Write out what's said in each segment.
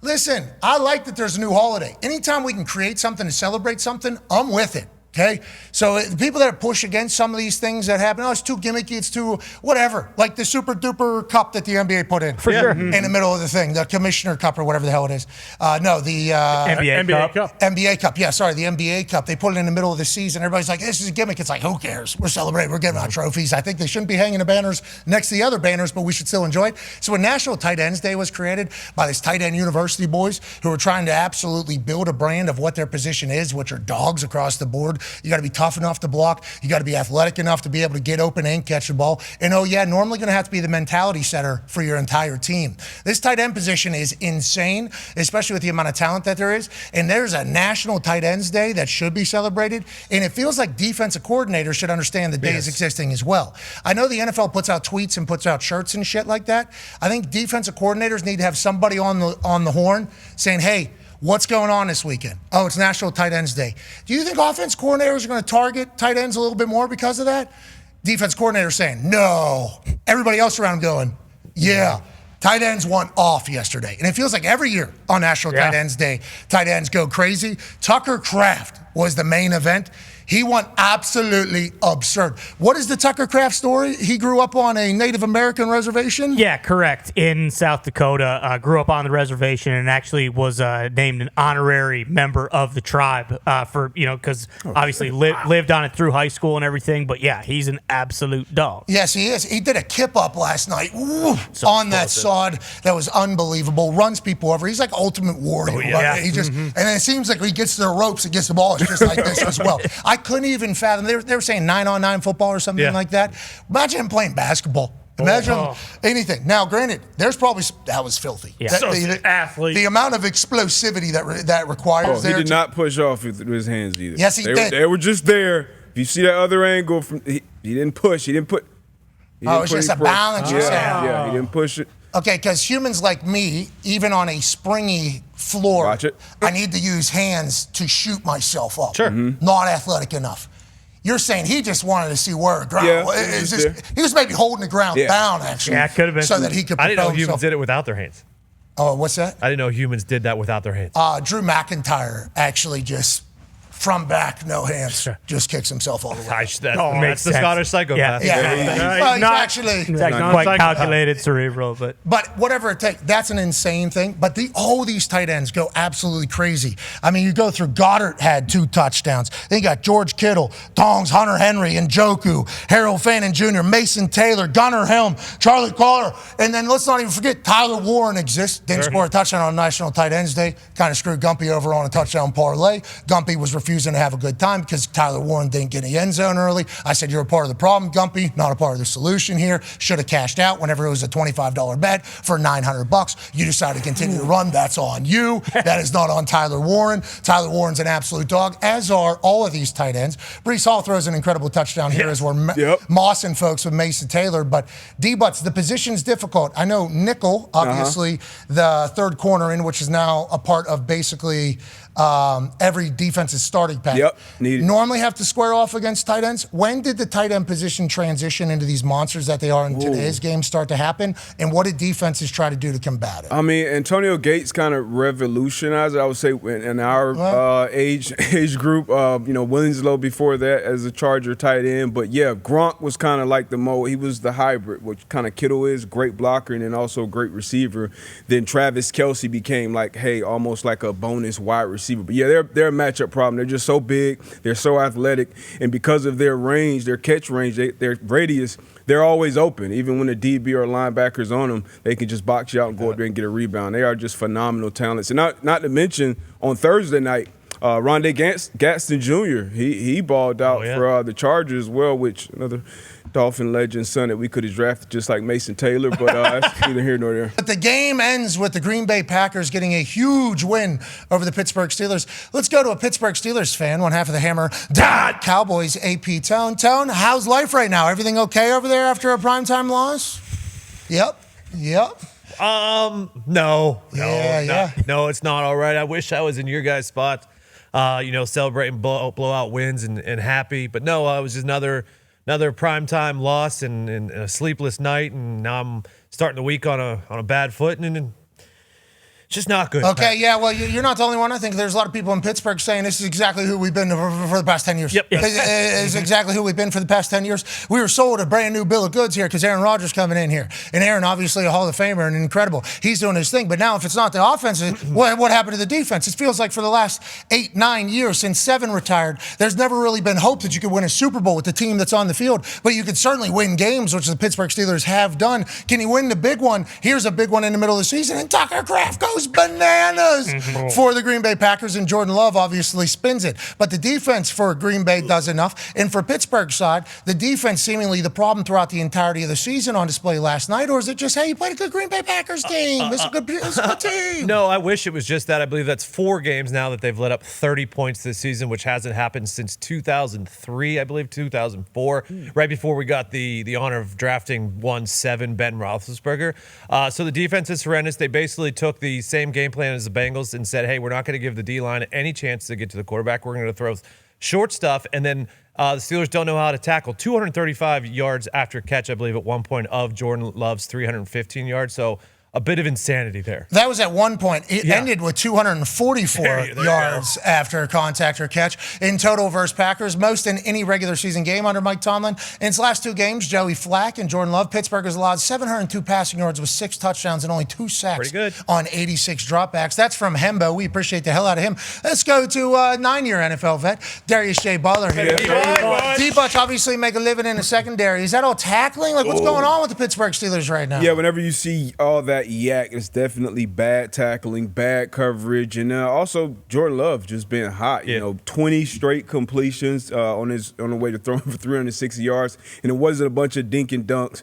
Listen, I like that there's a new holiday. Anytime we can create something to celebrate something, I'm with it. Okay, so the people that push against some of these things that happen, it's too gimmicky, it's too whatever. Like the super duper cup that the NBA put in in the middle of the thing, the Commissioner Cup or whatever the hell it is. The NBA Cup. NBA Cup, yeah, sorry, the NBA Cup. They put it in the middle of the season. Everybody's like, this is a gimmick. It's like, who cares? We're celebrating. We're giving out trophies. I think they shouldn't be hanging the banners next to the other banners, but we should still enjoy it. So when National Tight Ends Day was created by this tight end university boys who were trying to absolutely build a brand of what their position is, which are dogs across the board. You got to be tough enough to block. You got to be athletic enough to be able to get open and catch the ball. And normally going to have to be the mentality setter for your entire team. This tight end position is insane, especially with the amount of talent that there is. And there's a National Tight Ends Day that should be celebrated. And it feels like defensive coordinators should understand the day is existing as well. I know the NFL puts out tweets and puts out shirts and shit like that. I think defensive coordinators need to have somebody on the horn saying, hey, what's going on this weekend? Oh, it's National Tight Ends Day. Do you think offense coordinators are going to target tight ends a little bit more because of that? Defense coordinators saying, no. Everybody else around going, yeah. Tight ends went off yesterday. And it feels like every year on National Tight Ends Day, tight ends go crazy. Tucker Kraft was the main event. He went absolutely absurd. What is the Tucker Kraft story? He grew up on a Native American reservation? Yeah, correct. In South Dakota, grew up on the reservation and actually was named an honorary member of the tribe because obviously lived on it through high school and everything. But yeah, he's an absolute dog. Yes, he is. He did a kip up last night on that sod that was unbelievable. Runs people over. He's like ultimate warrior. Right? He just and it seems like when he gets to the ropes and gets the ball, it's just like this as well. I couldn't even fathom. They were saying 9-on-9 football or something like that. Imagine him playing basketball. Imagine anything. Now, granted, there's probably that was filthy. Yeah. Athlete. The amount of explosivity that requires. He did not push off with his hands either. Yes, he did. They were just there. If you see that other angle, he didn't push. He didn't put. It's just a balance. Yeah, he didn't push it. Okay, because humans like me, even on a springy floor, I need to use hands to shoot myself up. Sure. Not athletic enough. You're saying he just wanted to see where it ground. Yeah, he was maybe holding the ground down, actually. Yeah, it could have been. So that he could I didn't know propel humans himself. did it without their hands. Oh, what's that? I didn't know humans did that without their hands. Drew McIntyre actually just, from back, no hands, just kicks himself all the way. That's makes the sense. Scottish psychopath. Well, he's actually... It's actually quite calculated, cerebral, but whatever it takes, that's an insane thing. But all these tight ends go absolutely crazy. I mean, you go through Goddard had 2 touchdowns. Then you got George Kittle, Tongs, Hunter Henry, Njoku, Harold Fannin Jr., Mason Taylor, Gunnar Helm, Charlie Collar, and then let's not even forget Tyler Warren exists. Didn't score a touchdown on National Tight Ends Day. Kind of screwed Gumpy over on a touchdown parlay. Gumpy was refusing to have a good time because Tyler Warren didn't get in the end zone early. I said, you're a part of the problem, Gumpy, not a part of the solution here. Should have cashed out whenever it was a $25 bet for $900. You decided to continue to run. That's on you. That is not on Tyler Warren. Tyler Warren's an absolute dog, as are all of these tight ends. Breece Hall throws an incredible touchdown here as we're mossing folks with Mason Taylor. But D-Butts, the position's difficult. I know nickel, obviously, the third corner in, which is now a part of basically every defense's starting pack. Normally have to square off against tight ends. When did the tight end position transition into these monsters that they are in today's game start to happen? And what did defenses try to do to combat it? I mean, Antonio Gates kind of revolutionized it, I would say, in our age group. Winslow before that as a Charger tight end. But, yeah, Gronk was kind of like the he was the hybrid, which kind of Kittle is, great blocker and then also great receiver. Then Travis Kelce became almost like a bonus wide receiver. But, yeah, they're a matchup problem. They're just so big. They're so athletic. And because of their range, their catch range, their radius, they're always open. Even when the DB or linebackers on them, they can just box you out and go up there and get a rebound. They are just phenomenal talents. And not to mention, on Thursday night, Rondé Gaston Jr., he balled out for the Chargers as well, which another Dolphin legend son that we could have drafted just like Mason Taylor, but that's neither here nor there. But the game ends with the Green Bay Packers getting a huge win over the Pittsburgh Steelers. Let's go to a Pittsburgh Steelers fan, one half of the Hammer, Dahn, Cowboys, AP Tone. Tone, how's life right now? Everything okay over there after a primetime loss? Yep. No, it's not all right. I wish I was in your guys' spot, celebrating blowout wins and happy. But no, it was just another primetime loss and a sleepless night, and now I'm starting the week on a bad foot, and just not good. Okay, yeah, well, you're not the only one. I think there's a lot of people in Pittsburgh saying this is exactly who we've been for the past 10 years. Yep. It's exactly who we've been for the past 10 years. We were sold a brand new bill of goods here because Aaron Rodgers coming in here. And Aaron, obviously, a Hall of Famer and incredible. He's doing his thing. But now, if it's not the offense, what happened to the defense? It feels like for the last 8-9 years since Seven retired, there's never really been hope that you could win a Super Bowl with the team that's on the field. But you could certainly win games, which the Pittsburgh Steelers have done. Can you win the big one? Here's a big one in the middle of the season, and Tucker Kraft goes bananas for the Green Bay Packers, and Jordan Love obviously spins it. But the defense for Green Bay does enough. And for Pittsburgh's side, the defense seemingly the problem throughout the entirety of the season on display last night, or is it just, hey, you played a good Green Bay Packers team? It's a good team. No, I wish it was just that. I believe that's 4 games now that they've let up 30 points this season, which hasn't happened since 2003, I believe, 2004, right before we got the honor of drafting 1-7 Ben Roethlisberger. So the defense is horrendous. They basically took the same game plan as the Bengals and said, hey, we're not going to give the D-line any chance to get to the quarterback. We're going to throw short stuff, and then the Steelers don't know how to tackle. 235 yards after catch, I believe, at one point of Jordan Love's 315 yards. So a bit of insanity there. That was at one point. It ended with 244 yards after contact or catch in total versus Packers, most in any regular season game under Mike Tomlin. In its last 2 games, Joey Flacco and Jordan Love, Pittsburgh has allowed 702 passing yards with 6 touchdowns and only 2 sacks on 86 dropbacks. That's from Hembo. We appreciate the hell out of him. Let's go to 9-year NFL vet, Darius Shea Butler here. D-Butch obviously make a living in the secondary. Is that all tackling? Like, what's going on with the Pittsburgh Steelers right now? Yeah, whenever you see all that yak, it's definitely bad tackling, bad coverage, and also Jordan Love just being hot. You know, 20 straight completions on the way to throwing for 360 yards, and it wasn't a bunch of dink and dunks,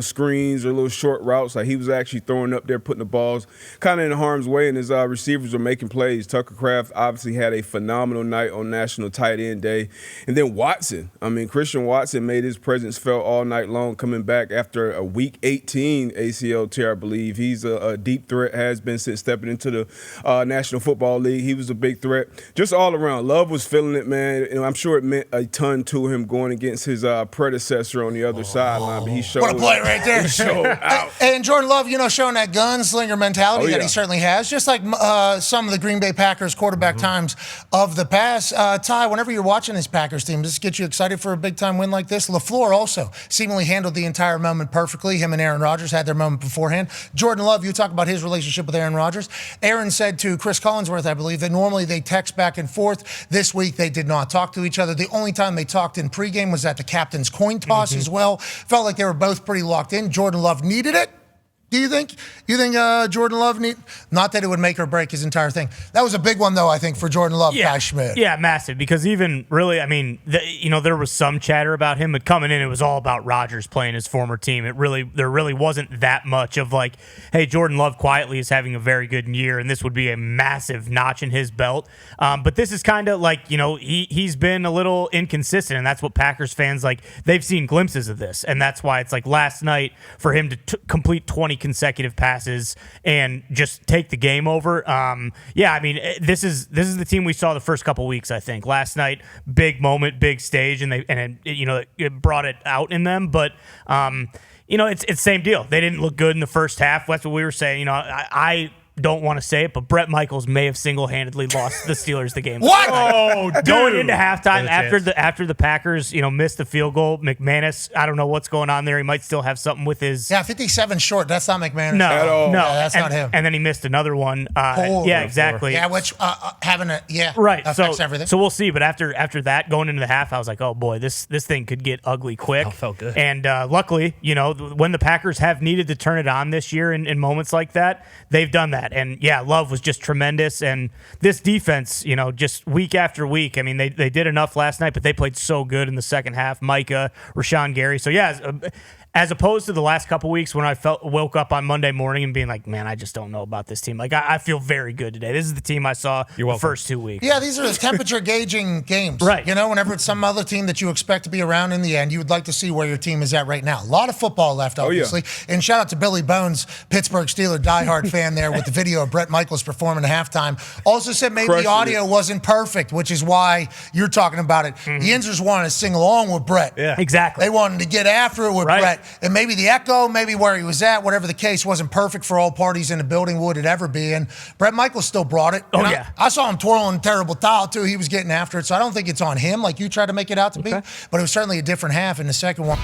screens or little short routes. Like, he was actually throwing up there, putting the balls kind of in harm's way, and his receivers were making plays. Tucker Kraft obviously had a phenomenal night on National Tight End Day, and then Watson. I mean, Christian Watson made his presence felt all night long, coming back after a Week 18 ACL tear, I believe. He's a deep threat, has been since stepping into the National Football League. He was a big threat. Just all around. Love was feeling it, man. And I'm sure it meant a ton to him going against his predecessor on the other sideline. But he showed what a play right there. He showed out. And Jordan Love, showing that gunslinger mentality that he certainly has, just like some of the Green Bay Packers quarterback times of the past. Ty, whenever you're watching this Packers team, does this get you excited for a big-time win like this? LaFleur also seemingly handled the entire moment perfectly. Him and Aaron Rodgers had their moment beforehand. Jordan Love, you talk about his relationship with Aaron Rodgers. Aaron said to Chris Collinsworth, I believe, that normally they text back and forth. This week they did not talk to each other. The only time they talked in pregame was at the captain's coin toss as well. Felt like they were both pretty locked in. Jordan Love needed it. Do you think? Jordan Love not that it would make or break his entire thing. That was a big one, though, I think, for Jordan Love, Kai Schmidt. Yeah, massive. Because even really, I mean, there was some chatter about him, but coming in, it was all about Rodgers playing his former team. There really wasn't that much of like, hey, Jordan Love quietly is having a very good year, and this would be a massive notch in his belt. But this is kind of like, he's been a little inconsistent, and that's what Packers fans like. They've seen glimpses of this, and that's why it's like last night for him to complete 20 consecutive passes and just take the game over. This is the team we saw the first couple weeks. I think last night, big moment, big stage, and it brought it out in them. But it's same deal. They didn't look good in the first half. That's what we were saying. I don't want to say it, but Brett Michaels may have single-handedly lost the Steelers the game. What? Oh, going into halftime after the Packers, missed the field goal. McManus, I don't know what's going on there. He might still have something with his 57 short. That's not McManus. No, at all. no, that's not him. And then he missed another one. Exactly. Yeah, which right. affects everything. So we'll see. But after that, going into the half, I was like, oh boy, this thing could get ugly quick. Felt good. And luckily, when the Packers have needed to turn it on this year in moments like that, they've done that. And Love was just tremendous. And this defense, just week after week, I mean, they did enough last night, but they played so good in the second half. Micah, Rashawn Gary. So as opposed to the last couple weeks when I woke up on Monday morning and being like, man, I just don't know about this team. Like, I feel very good today. This is the team I saw the first 2 weeks. Yeah, these are the temperature gauging games. Right. Whenever it's some other team that you expect to be around in the end, you would like to see where your team is at right now. A lot of football left, obviously. And shout out to Billy Bones, Pittsburgh Steeler diehard fan there with the video of Brett Michaels performing at halftime. Also said maybe the audio wasn't perfect, which is why you're talking about it. The Yinzers wanted to sing along with Brett. Yeah, exactly. They wanted to get after it with Brett. And maybe the echo, maybe where he was at, whatever the case, wasn't perfect for all parties in the building, would it ever be? And Brett Michaels still brought it. Oh, And yeah. I saw him twirling a terrible towel, too. He was getting after it. So I don't think it's on him like you tried to make it out to be. But it was certainly a different half in the second one.